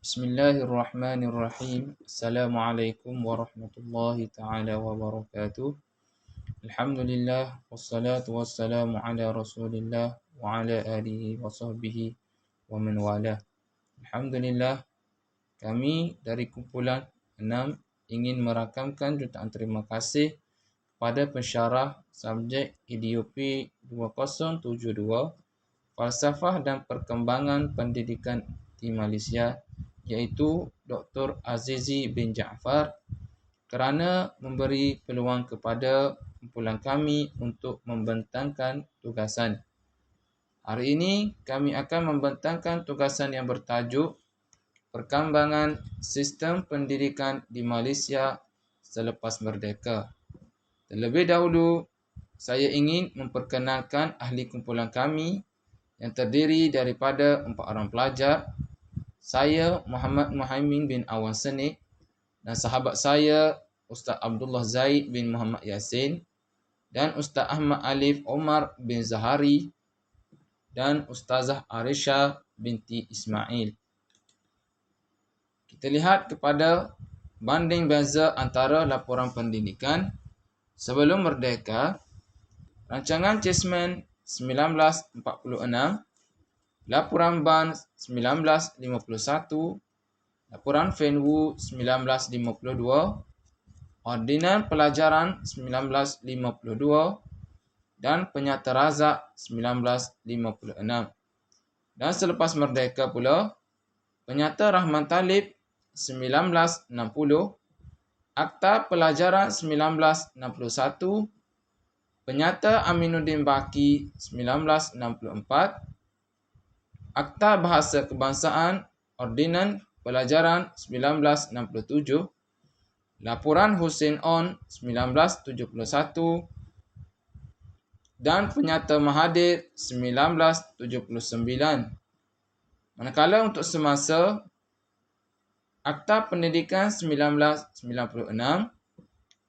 Bismillahirrahmanirrahim. Assalamualaikum warahmatullahi taala wabarakatuh. Alhamdulillah wassalatu wassalamu ala Rasulillah wa ala alihi wa sahbihi wa man wala. Alhamdulillah, kami dari kumpulan 6 ingin merakamkan jutaan terima kasih pada pensyarah subjek IDUP 2072 Falsafah dan Perkembangan Pendidikan di Malaysia, iaitu Dr. Azizi bin Jaafar, kerana memberi peluang kepada kumpulan kami untuk membentangkan tugasan. Hari ini kami akan membentangkan tugasan yang bertajuk Perkembangan Sistem Pendidikan di Malaysia Selepas Merdeka. Terlebih dahulu, saya ingin memperkenalkan ahli kumpulan kami yang terdiri daripada 4 orang pelajar. Saya Muhammad Muhaimin bin Awan Senik dan sahabat saya Ustaz Abdullah Zaid bin Muhammad Yasin dan Ustaz Ahmad Alif Omar bin Zahari dan Ustazah Arisha binti Ismail. Kita lihat kepada banding beza antara laporan pendidikan sebelum merdeka, rancangan Chessman 1946, laporan Ban 1951, laporan Fenwu 1952, Ordinan Pelajaran 1952 dan Penyata Razak 1956. Dan selepas merdeka pula, Penyata Rahman Talib 1960, Akta Pelajaran 1961, Penyata Aminuddin Baki 1964, Akta Bahasa Kebangsaan Ordinan Pelajaran 1967, Laporan Hussein On 1971 dan Penyata Mahathir 1979. Manakala untuk semasa, Akta Pendidikan 1996,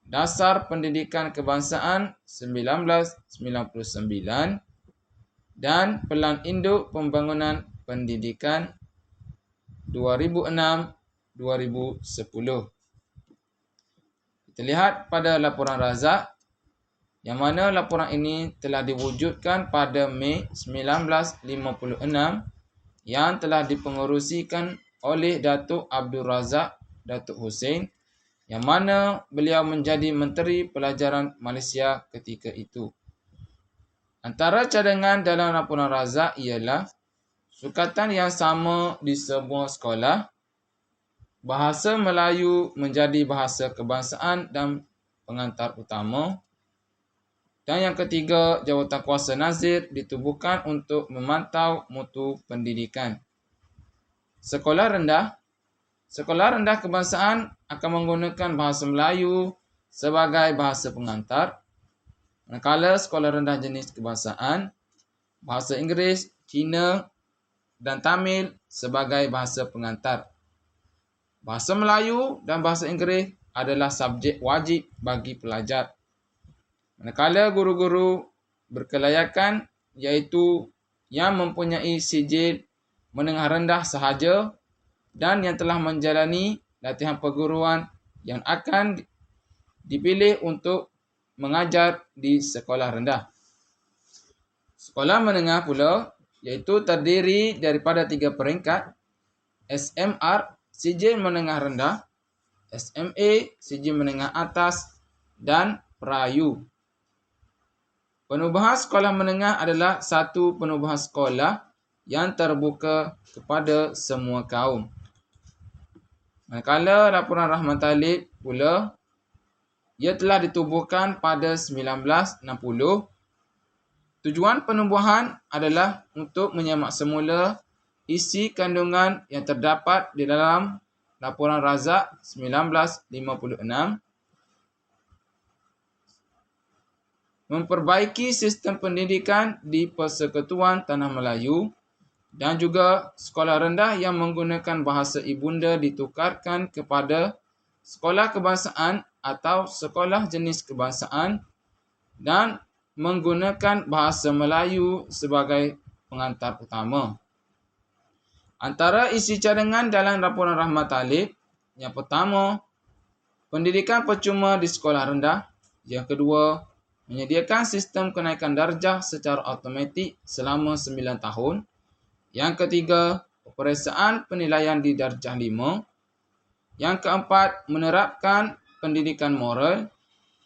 Dasar Pendidikan Kebangsaan 1999 dan Pelan Induk Pembangunan Pendidikan 2006-2010. Kita lihat pada laporan razak, yang mana laporan ini telah diwujudkan pada Mei 1956 yang telah dipengerusikan oleh Datuk Abdul Razak Datuk Hussein, yang mana beliau menjadi Menteri Pelajaran Malaysia ketika itu. Antara cadangan dalam laporan razak ialah sukatan yang sama di semua sekolah, bahasa Melayu menjadi bahasa kebangsaan dan pengantar utama, dan yang ketiga, Jawatankuasa Nazir ditubuhkan untuk memantau mutu pendidikan. Sekolah rendah kebangsaan akan menggunakan bahasa Melayu sebagai bahasa pengantar, manakala sekolah rendah jenis kebangsaan, bahasa Inggeris, Cina dan Tamil sebagai bahasa pengantar. Bahasa Melayu dan bahasa Inggeris adalah subjek wajib bagi pelajar. Manakala guru-guru berkelayakan, iaitu yang mempunyai sijil menengah rendah sahaja dan yang telah menjalani latihan perguruan yang akan dipilih untuk mengajar di sekolah rendah. Sekolah menengah pula, iaitu terdiri daripada 3 peringkat: SMR, sijil menengah rendah; SMA, sijil menengah atas; dan Perayu. Penubuhan sekolah menengah adalah satu penubuhan sekolah yang terbuka kepada semua kaum. Manakala laporan Rahman Talib pula, ia telah ditubuhkan pada 1960. Tujuan penubuhan adalah untuk menyemak semula isi kandungan yang terdapat di dalam laporan razak 1956, memperbaiki sistem pendidikan di Persekutuan Tanah Melayu, dan juga sekolah rendah yang menggunakan bahasa ibunda ditukarkan kepada sekolah kebangsaan atau sekolah jenis kebangsaan dan menggunakan bahasa Melayu sebagai pengantar utama. Antara isi cadangan dalam laporan Rahmat Talib, yang pertama, pendidikan percuma di sekolah rendah. Yang kedua, menyediakan sistem kenaikan darjah secara automatik selama 9 tahun. Yang ketiga, peperiksaan penilaian di darjah 5. Yang keempat, menerapkan pendidikan moral.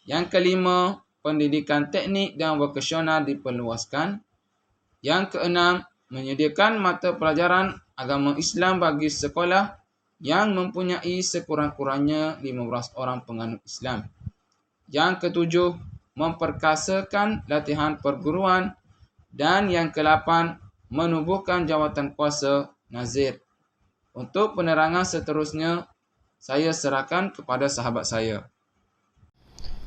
Yang kelima, pendidikan teknik dan vokasional diperluaskan. Yang keenam, menyediakan mata pelajaran agama Islam bagi sekolah yang mempunyai sekurang-kurangnya 15 orang penganut Islam. Yang ketujuh, memperkasakan latihan perguruan. Dan yang ke-8, menubuhkan jawatan kuasa nazir. Untuk penerangan seterusnya, saya serahkan kepada sahabat saya.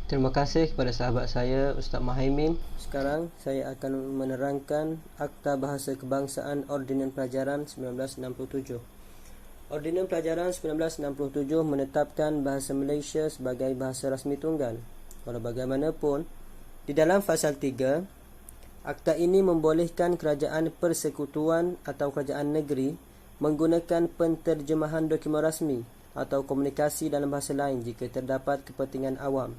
Terima kasih kepada sahabat saya Ustaz Mahaimin. Sekarang saya akan menerangkan Akta Bahasa Kebangsaan Ordinan Pelajaran 1967. Ordinan Pelajaran 1967 menetapkan bahasa Malaysia sebagai bahasa rasmi tunggal. Walau bagaimanapun, di dalam fasal 3, Akta ini membolehkan kerajaan persekutuan atau kerajaan negeri menggunakan penterjemahan dokumen rasmi atau komunikasi dalam bahasa lain jika terdapat kepentingan awam.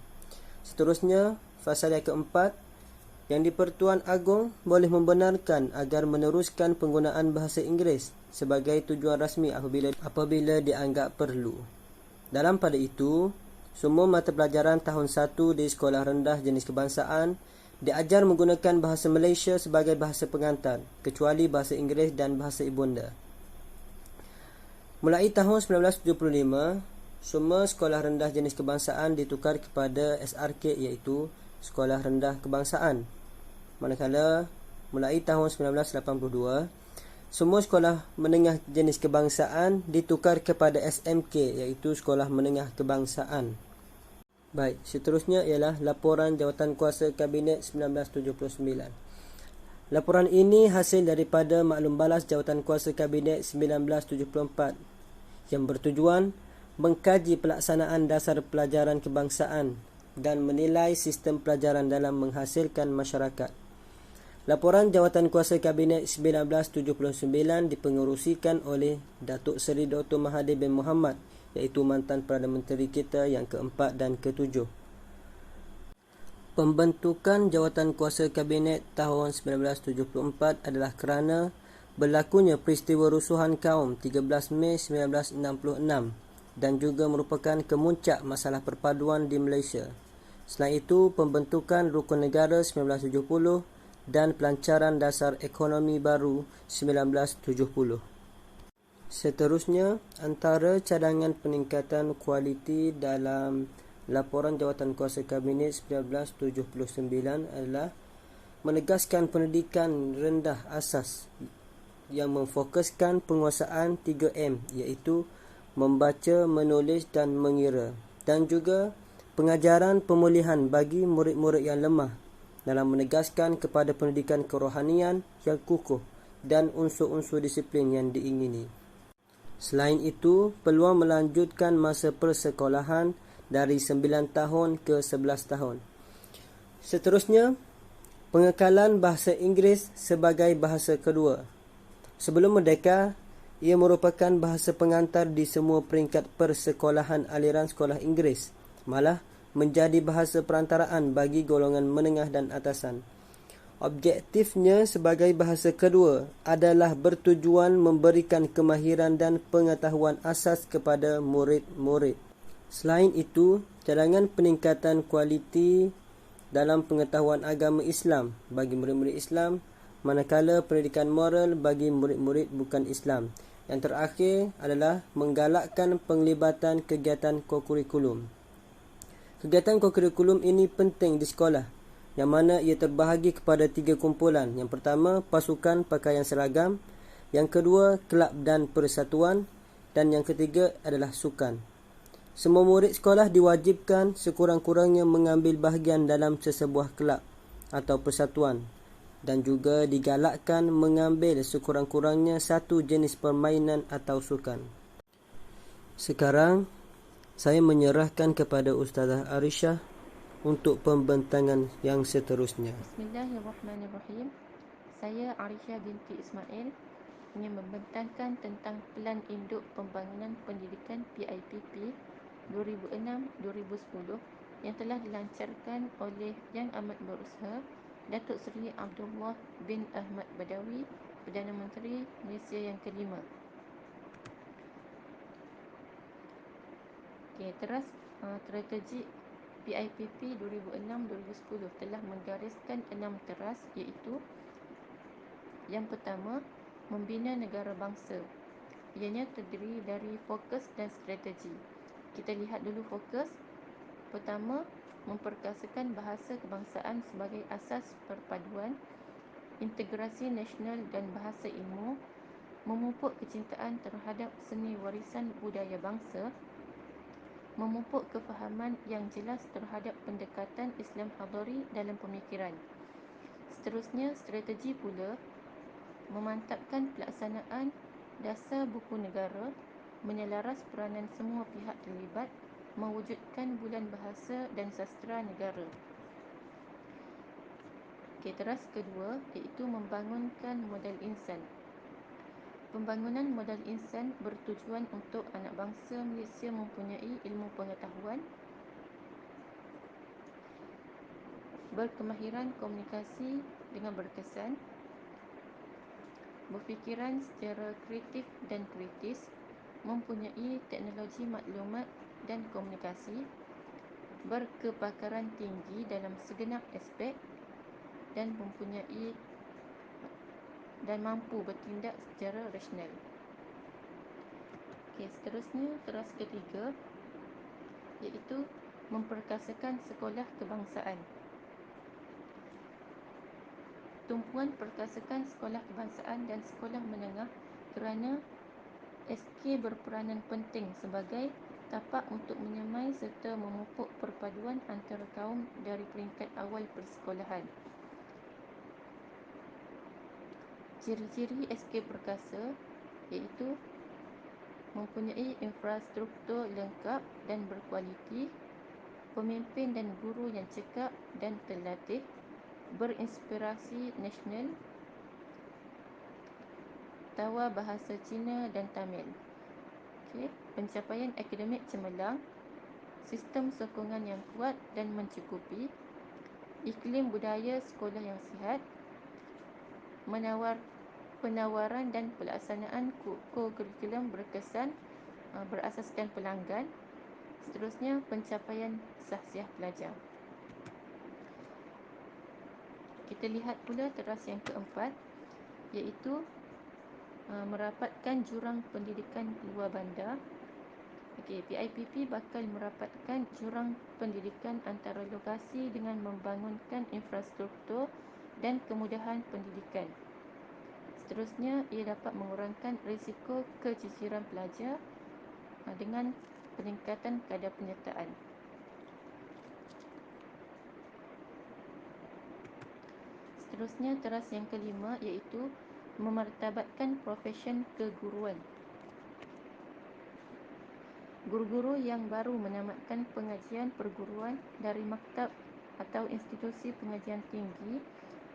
Seterusnya, fasal yang keempat, yang di-Pertuan Agong boleh membenarkan agar meneruskan penggunaan bahasa Inggeris sebagai tujuan rasmi apabila dianggap perlu. Dalam pada itu, semua mata pelajaran tahun 1 di sekolah rendah jenis kebangsaan diajar menggunakan bahasa Malaysia sebagai bahasa pengantar, kecuali bahasa Inggeris dan bahasa ibunda. Mulai tahun 1975, semua sekolah rendah jenis kebangsaan ditukar kepada SRK, iaitu Sekolah Rendah Kebangsaan. Manakala mulai tahun 1982, semua sekolah menengah jenis kebangsaan ditukar kepada SMK, iaitu Sekolah Menengah Kebangsaan. Baik, seterusnya ialah laporan Jawatankuasa Kabinet 1979. Laporan ini hasil daripada maklum balas Jawatankuasa Kabinet 1974 yang bertujuan mengkaji pelaksanaan dasar pelajaran kebangsaan dan menilai sistem pelajaran dalam menghasilkan masyarakat. Laporan Jawatankuasa Kabinet 1979 dipengerusikan oleh Datuk Seri Dr. Mahathir bin Mohamad, iaitu mantan Perdana Menteri kita yang keempat dan ketujuh. Pembentukan Jawatankuasa Kabinet tahun 1974 adalah kerana berlakunya peristiwa rusuhan kaum 13 Mei 1966 dan juga merupakan kemuncak masalah perpaduan di Malaysia. Selain itu, pembentukan Rukun Negara 1970 dan pelancaran dasar ekonomi baru 1970. Seterusnya, antara cadangan peningkatan kualiti dalam laporan Jawatankuasa Kabinet 1979 adalah menegaskan pendidikan rendah asas yang memfokuskan penguasaan 3M, iaitu membaca, menulis dan mengira, dan juga pengajaran pemulihan bagi murid-murid yang lemah dalam menegaskan kepada pendidikan kerohanian yang kukuh dan unsur-unsur disiplin yang diingini. Selain itu, peluang melanjutkan masa persekolahan dari 9 tahun ke 11 tahun. Seterusnya, pengekalan bahasa Inggeris sebagai bahasa kedua. Sebelum merdeka, ia merupakan bahasa pengantar di semua peringkat persekolahan aliran sekolah Inggeris, malah menjadi bahasa perantaraan bagi golongan menengah dan atasan. Objektifnya sebagai bahasa kedua adalah bertujuan memberikan kemahiran dan pengetahuan asas kepada murid-murid. Selain itu, cadangan peningkatan kualiti dalam pengetahuan agama Islam bagi murid-murid Islam, manakala pendidikan moral bagi murid-murid bukan Islam. Yang terakhir adalah menggalakkan penglibatan kegiatan kokurikulum. Kegiatan kokurikulum ini penting di sekolah, yang mana ia terbahagi kepada 3 kumpulan. Yang pertama, pasukan pakaian seragam. Yang kedua, kelab dan persatuan. Dan yang ketiga adalah sukan. Semua murid sekolah diwajibkan sekurang-kurangnya mengambil bahagian dalam sesebuah kelab atau persatuan. Dan juga digalakkan mengambil sekurang-kurangnya satu jenis permainan atau sukan. Sekarang, saya menyerahkan kepada Ustazah Arishah untuk pembentangan yang seterusnya. Bismillahirrahmanirrahim. Saya Arishah binti Ismail, ingin membentangkan tentang Pelan Induk Pembangunan Pendidikan PIPP 2006-2010 yang telah dilancarkan oleh Yang Amat Berusaha Datuk Seri Abdullah bin Ahmad Badawi, Perdana Menteri Malaysia yang kelima. Teras strategi PIPP 2006-2010 telah menggariskan 6 teras, iaitu yang pertama, membina negara bangsa. Ianya terdiri dari fokus dan strategi. Kita lihat dulu fokus. Pertama, memperkasakan bahasa kebangsaan sebagai asas perpaduan, integrasi nasional dan bahasa ilmu, memupuk kecintaan terhadap seni warisan budaya bangsa, memupuk kefahaman yang jelas terhadap pendekatan Islam hadari dalam pemikiran. Seterusnya, strategi pula memantapkan pelaksanaan dasar buku negara, menyelaras peranan semua pihak terlibat, mewujudkan bulan bahasa dan sastera negara. Teras kedua, iaitu membangunkan modal insan. Pembangunan modal insan bertujuan untuk anak bangsa Malaysia mempunyai ilmu pengetahuan, berkemahiran komunikasi dengan berkesan, berfikiran secara kreatif dan kritis, mempunyai teknologi maklumat dan komunikasi, berkepakaran tinggi dalam segenap aspek dan mampu bertindak secara rasional. Seterusnya, teras ketiga, iaitu memperkasakan sekolah kebangsaan. Tumpuan perkasakan sekolah kebangsaan dan sekolah menengah kerana SK berperanan penting sebagai tapak untuk menyamai serta memupuk perpaduan antara kaum dari peringkat awal persekolahan. Ciri-ciri SK perkasa iaitu mempunyai infrastruktur lengkap dan berkualiti, pemimpin dan guru yang cekap dan terlatih, berinspirasi nasional, tawa bahasa Cina dan Tamil. Pencapaian akademik cemerlang, sistem sokongan yang kuat dan mencukupi, iklim budaya sekolah yang sihat, penawaran dan pelaksanaan kurikulum berkesan berasaskan pelanggan. Seterusnya, pencapaian sahsiah pelajar. Kita lihat pula teras yang keempat, iaitu merapatkan jurang pendidikan luar bandar. PIPP bakal merapatkan jurang pendidikan antara lokasi dengan membangunkan infrastruktur dan kemudahan pendidikan. Seterusnya, ia dapat mengurangkan risiko keciciran pelajar dengan peningkatan kadar penyertaan. Seterusnya, teras yang kelima, iaitu memartabatkan profesion keguruan. Guru-guru yang baru menamatkan pengajian perguruan dari maktab atau institusi pengajian tinggi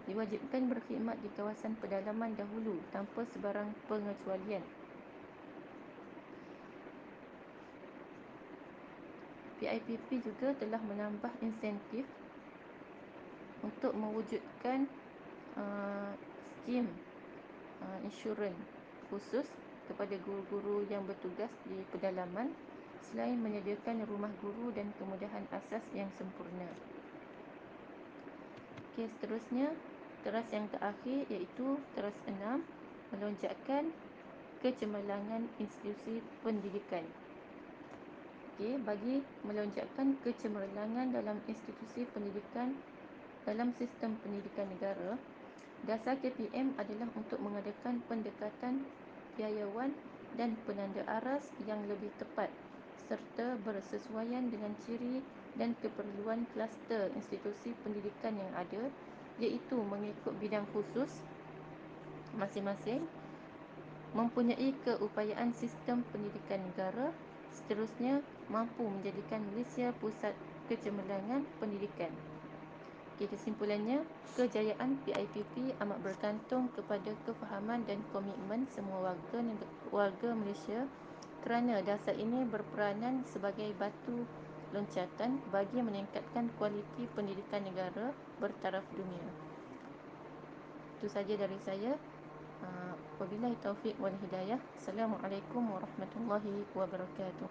diwajibkan berkhidmat di kawasan pedalaman dahulu tanpa sebarang pengecualian. PIPP juga telah menambah insentif untuk mewujudkan skim insurans khusus kepada guru-guru yang bertugas di pedalaman, selain menyediakan rumah guru dan kemudahan asas yang sempurna. Seterusnya, teras yang terakhir iaitu teras 6, melonjakkan kecemerlangan institusi pendidikan. Bagi melonjakkan kecemerlangan dalam institusi pendidikan dalam sistem pendidikan negara, dasar KPM adalah untuk mengadakan pendekatan biayawan dan penanda aras yang lebih tepat serta bersesuaian dengan ciri dan keperluan kluster institusi pendidikan yang ada, iaitu mengikut bidang khusus masing-masing, mempunyai keupayaan sistem pendidikan negara, seterusnya mampu menjadikan Malaysia pusat kecemerlangan pendidikan. Okey, kesimpulannya, kejayaan PIPP amat bergantung kepada kefahaman dan komitmen semua warga Malaysia, kerana dasar ini berperanan sebagai batu loncatan bagi meningkatkan kualiti pendidikan negara bertaraf dunia. Itu saja dari saya. Wabillahi taufiq wal hidayah. Assalamualaikum warahmatullahi wabarakatuh.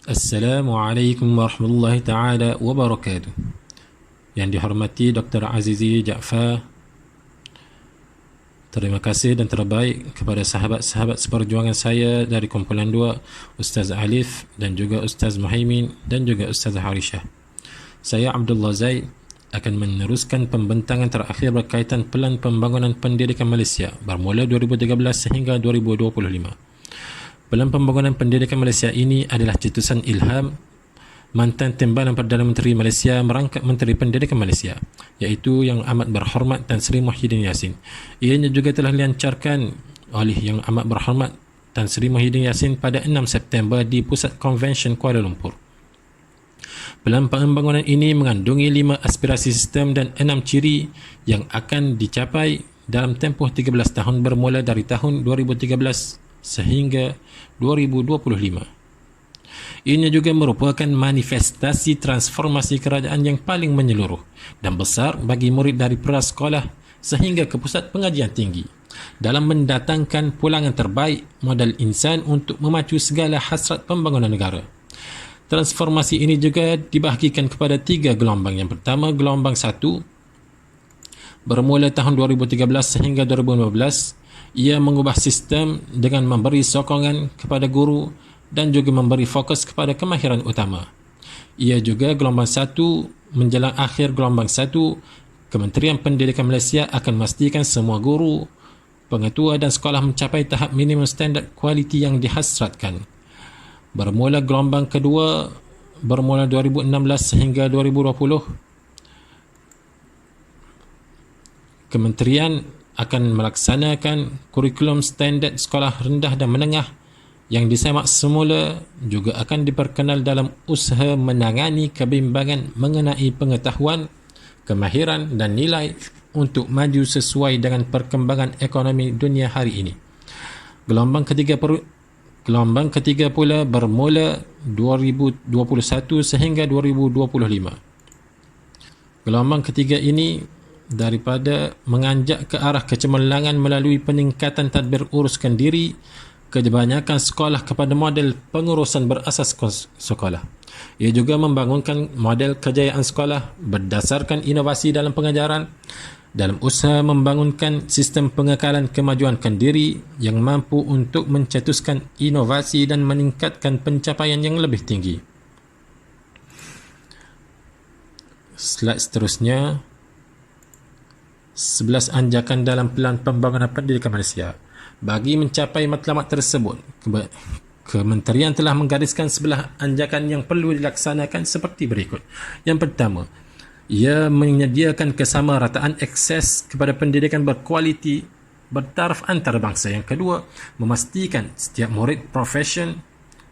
Assalamualaikum warahmatullahi taala wabarakatuh. Yang dihormati Dr. Azizi Jaafar, terima kasih dan terbaik kepada sahabat-sahabat seperjuangan saya dari kumpulan 2, Ustaz Alif dan juga Ustaz Muhaimin dan juga Ustaz Harishah. Saya Abdullah Zaid akan meneruskan pembentangan terakhir berkaitan Pelan Pembangunan Pendidikan Malaysia bermula 2013 sehingga 2025. Pelan Pembangunan Pendidikan Malaysia ini adalah cetusan ilham mantan Timbalan Perdana Menteri Malaysia merangkap Menteri Pendidikan Malaysia, iaitu Yang Amat Berhormat Tan Sri Muhyiddin Yassin. Ianya juga telah dilancarkan oleh Yang Amat Berhormat Tan Sri Muhyiddin Yassin pada 6 September di Pusat Konvensyen Kuala Lumpur. Pelan pembangunan ini mengandungi 5 aspirasi sistem dan 6 ciri yang akan dicapai dalam tempoh 13 tahun bermula dari tahun 2013 sehingga 2025. Ini juga merupakan manifestasi transformasi kerajaan yang paling menyeluruh dan besar bagi murid dari prasekolah sehingga ke pusat pengajian tinggi dalam mendatangkan pulangan terbaik modal insan untuk memacu segala hasrat pembangunan negara. Transformasi ini juga dibahagikan kepada 3 gelombang. Yang pertama, gelombang 1 bermula tahun 2013 sehingga 2015. Ia mengubah sistem dengan memberi sokongan kepada guru dan juga memberi fokus kepada kemahiran utama. Ia juga gelombang 1 menjelang akhir gelombang 1, Kementerian Pendidikan Malaysia akan memastikan semua guru, pengetua dan sekolah mencapai tahap minimum standard kualiti yang dihasratkan. Bermula gelombang kedua bermula 2016 sehingga 2020, Kementerian akan melaksanakan kurikulum standard sekolah rendah dan menengah yang disemak semula, juga akan diperkenal dalam usaha menangani kebimbangan mengenai pengetahuan, kemahiran dan nilai untuk maju sesuai dengan perkembangan ekonomi dunia hari ini. Gelombang ketiga pula bermula 2021 sehingga 2025. Gelombang ketiga ini daripada menganjak ke arah kecemerlangan melalui peningkatan tadbir uruskan diri kebanyakan sekolah kepada model pengurusan berasas sekolah. Ia juga membangunkan model kejayaan sekolah berdasarkan inovasi dalam pengajaran dalam usaha membangunkan sistem pengekalan kemajuan diri yang mampu untuk mencetuskan inovasi dan meningkatkan pencapaian yang lebih tinggi. Slide seterusnya, 11 anjakan dalam Pelan Pembangunan Pendidikan Malaysia. Bagi mencapai matlamat tersebut, Kementerian telah menggariskan 11 anjakan yang perlu dilaksanakan seperti berikut. Yang pertama, ia menyediakan kesamarataan akses kepada pendidikan berkualiti bertaraf antarabangsa. Yang kedua, memastikan setiap murid profesion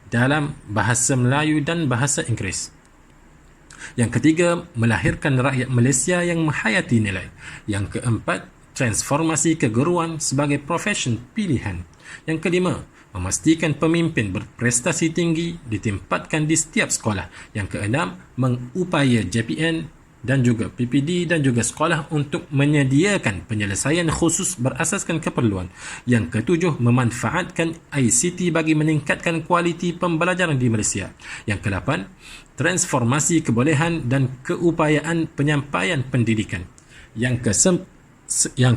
dalam bahasa Melayu dan bahasa Inggeris. Yang ketiga, melahirkan rakyat Malaysia yang menghayati nilai. Yang keempat, transformasi keguruan sebagai profesion pilihan. Yang kelima, memastikan pemimpin berprestasi tinggi ditempatkan di setiap sekolah. Yang keenam, mengupaya JPN dan juga PPD dan juga sekolah untuk menyediakan penyelesaian khusus berasaskan keperluan. Yang ketujuh, memanfaatkan ICT bagi meningkatkan kualiti pembelajaran di Malaysia. Yang kedelapan, transformasi kebolehan dan keupayaan penyampaian pendidikan. Yang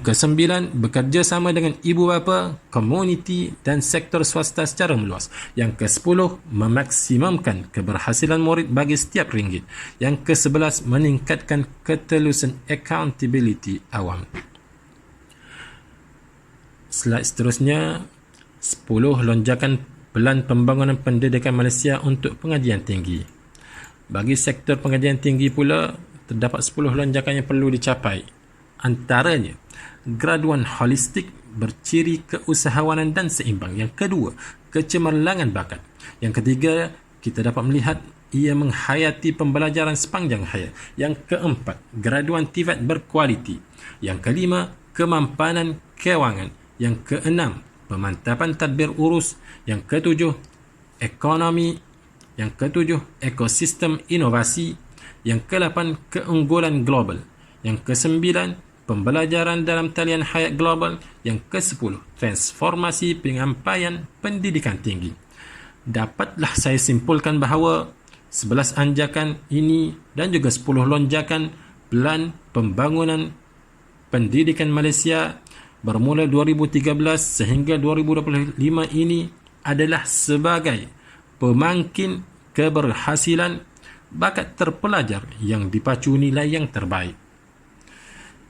kesembilan, bekerjasama dengan ibu bapa, komuniti dan sektor swasta secara meluas. Yang kesepuluh, memaksimumkan keberhasilan murid bagi setiap ringgit. Yang kesebelas, meningkatkan ketelusan accountability awam. Slide seterusnya, 10 lonjakan Pelan Pembangunan Pendidikan Malaysia untuk pengajian tinggi. Bagi sektor pengajian tinggi pula, terdapat 10 lonjakan yang perlu dicapai. Antaranya, graduan holistik berciri keusahawanan dan seimbang. Yang kedua, kecemerlangan bakat. Yang ketiga, kita dapat melihat ia menghayati pembelajaran sepanjang hayat. Yang keempat, graduan TVET berkualiti. Yang kelima, kemampanan kewangan. Yang keenam, pemantapan tadbir urus. Yang ketujuh, ekonomi. Yang ketujuh, ekosistem inovasi. Yang ke-8, keunggulan global. Yang ke-9, pembelajaran dalam talian hayat global. Yang ke-10, transformasi penyampaian pendidikan tinggi. Dapatlah saya simpulkan bahawa 11 anjakan ini dan juga 10 lonjakan Plan Pembangunan Pendidikan Malaysia bermula 2013 sehingga 2025 ini adalah sebagai pemangkin keberhasilan bakat terpelajar yang dipacu nilai yang terbaik.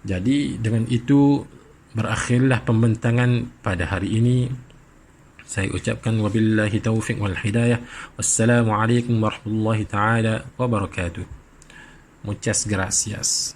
Jadi dengan itu berakhirlah pembentangan pada hari ini. Saya ucapkan wabillahi taufiq wal hidayah. Wassalamualaikum warahmatullahi taala wabarakatuh. Muchas gracias.